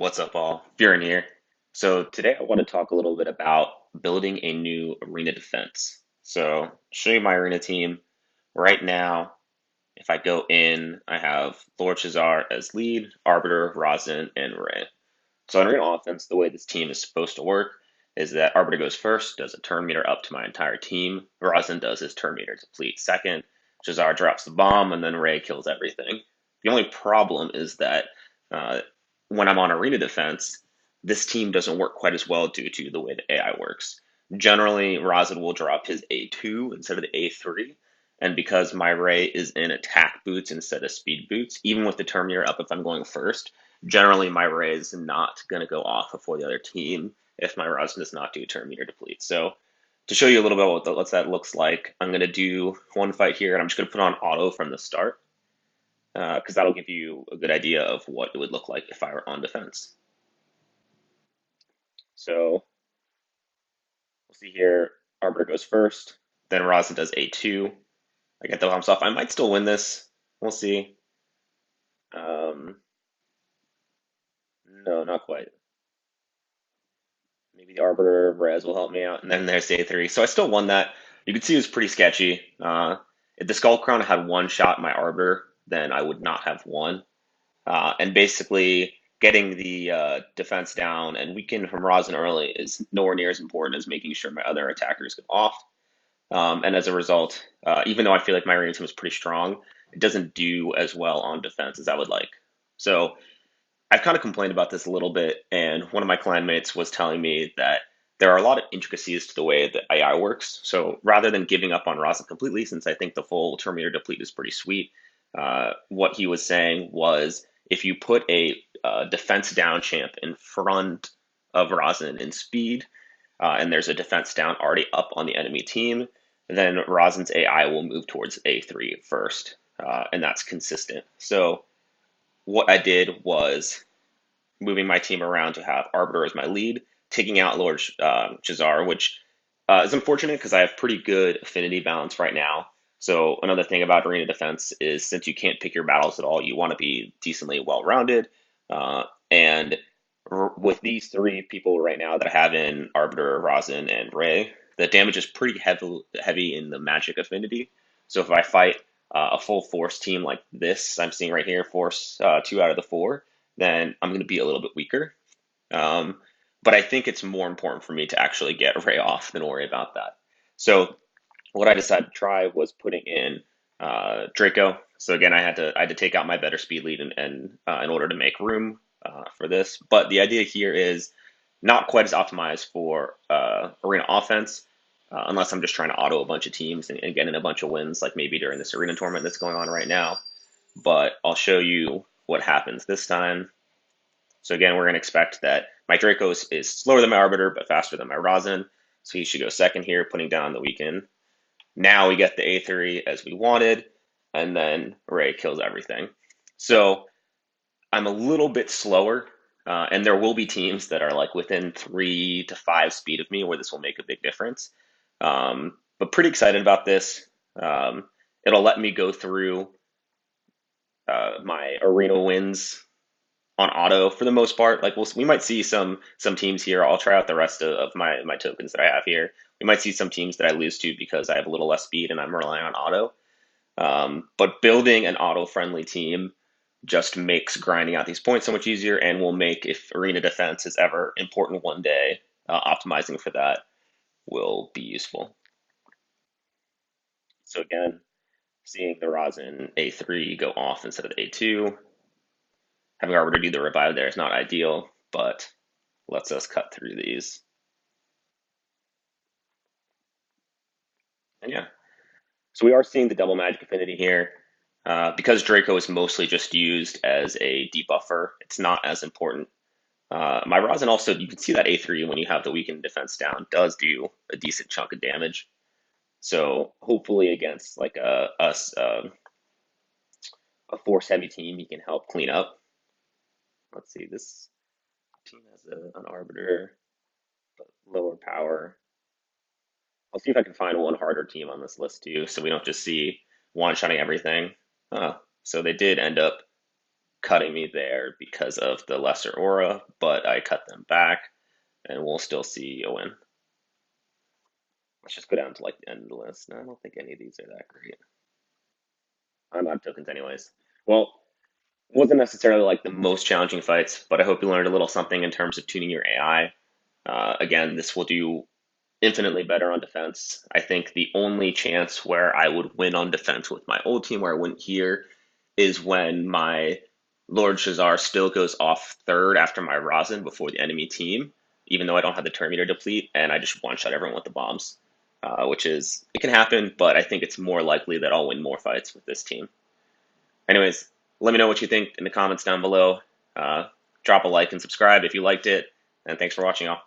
What's up, all? Buren here. So today I want to talk a little bit about building a new arena defense. So show you my arena team. Right now, if I go in, I have Lord Shazar as lead, Arbiter, Rhazin, and Ray. So in arena offense, the way this team is supposed to work is that Arbiter goes first, does a turn meter up to my entire team. Rhazin does his turn meter deplete second. Shazar drops the bomb, and then Ray kills everything. The only problem is that uh, when I'm on arena defense, this team doesn't work quite as well due to the way the AI works. Generally, Rhazin will drop his A2 instead of the A3, and because my Ray is in attack boots instead of speed boots, even with the turn meter up if I'm going first, generally my Ray is not going to go off before the other team if my Rhazin does not do turn meter deplete. So to show you a little bit what that looks like, I'm going to do one fight here, and I'm just going to put on auto from the start because that'll give you a good idea of what it would look like if I were on defense. So we'll see here, Arbiter goes first, then Rhazin does A2. I get the bombs off. I might still win this. We'll see. Um, no, not quite. Maybe the Arbiter Res will help me out. And then there's day three. So I still won that. You can see it was pretty sketchy. If the Skull Crown had one shot in my Arbiter, then I would not have won. And basically, getting the defense down and weaken from Rosin early is nowhere near as important as making sure my other attackers go off. And as a result, even though I feel like my arena team is pretty strong, it doesn't do as well on defense as I would like. So I've kind of complained about this a little bit, and one of my clanmates was telling me that there are a lot of intricacies to the way that AI works. So rather than giving up on Rasa completely, since I think the full Terminator deplete is pretty sweet, what he was saying was if you put a defense down champ in front of Rosalind in speed, and there's a defense down already up on the enemy team, then Rosin's AI will move towards A3 first, and that's consistent. So what I did was moving my team around to have Arbiter as my lead, taking out Lord Chazar, which is unfortunate because I have pretty good affinity balance right now. So another thing about arena defense is since you can't pick your battles at all, you want to be decently well rounded. And with these three people right now that I have in Arbiter, Rosin, and Ray, the damage is pretty heavy in the magic affinity. So if I fight a full force team like this, I'm seeing right here, force two out of the four, then I'm going to be a little bit weaker. Um, but I think it's more important for me to actually get Ray off than worry about that. So what I decided to try was putting in Draco. So again, I had to take out my better speed lead and in order to make room for this. But the idea here is not quite as optimized for arena offense, unless I'm just trying to auto a bunch of teams and get in a bunch of wins, like maybe during this arena tournament that's going on right now. But I'll show you what happens this time. So again, we're going to expect that my Draco is slower than my Arbiter, but faster than my Rhazin. So he should go second here, putting down the weaken. Now we get the A3 as we wanted, and then Ray kills everything. So I'm a little bit slower, and there will be teams that are like within 3 to 5 speed of me where this will make a big difference. But pretty excited about this. It'll let me go through my arena wins on auto for the most part. Like we might see some teams here. I'll try out the rest of my tokens that I have here. We might see some teams that I lose to because I have a little less speed and I'm relying on auto. But building an auto friendly team just makes grinding out these points so much easier and will make, if arena defense is ever important one day, optimizing for that will be useful. So again, seeing the Rosin A3 go off instead of the A2, having Arbiter do the revive there is not ideal, but lets us cut through these. And yeah, so we are seeing the double magic affinity here. Because Draco is mostly just used as a debuffer, it's not as important. My Rosin also, you can see that A3 when you have the weakened defense down does do a decent chunk of damage. So hopefully against like a force heavy team, he can help clean up. Let's see, this team has an Arbiter, but lower power. I'll see if I can find one harder team on this list too, so we don't just see one-shotting everything. So they did end up cutting me there because of the lesser aura, but I cut them back, and we'll still see a win. Let's just go down to like the end of the list. No, I don't think any of these are that great. I'm out of tokens anyways. Well, wasn't necessarily like the most challenging fights, but I hope you learned a little something in terms of tuning your AI. Again, this will do infinitely better on defense. I think the only chance where I would win on defense with my old team where I wouldn't here is when my Lord Shazar still goes off third after my Rhazin before the enemy team, even though I don't have the turn meter deplete, and I just one shot everyone with the bombs, which is, it can happen, but I think it's more likely that I'll win more fights with this team. Anyways, let me know what you think in the comments down below. Uh, Drop a like and subscribe if you liked it, and thanks for watching, all.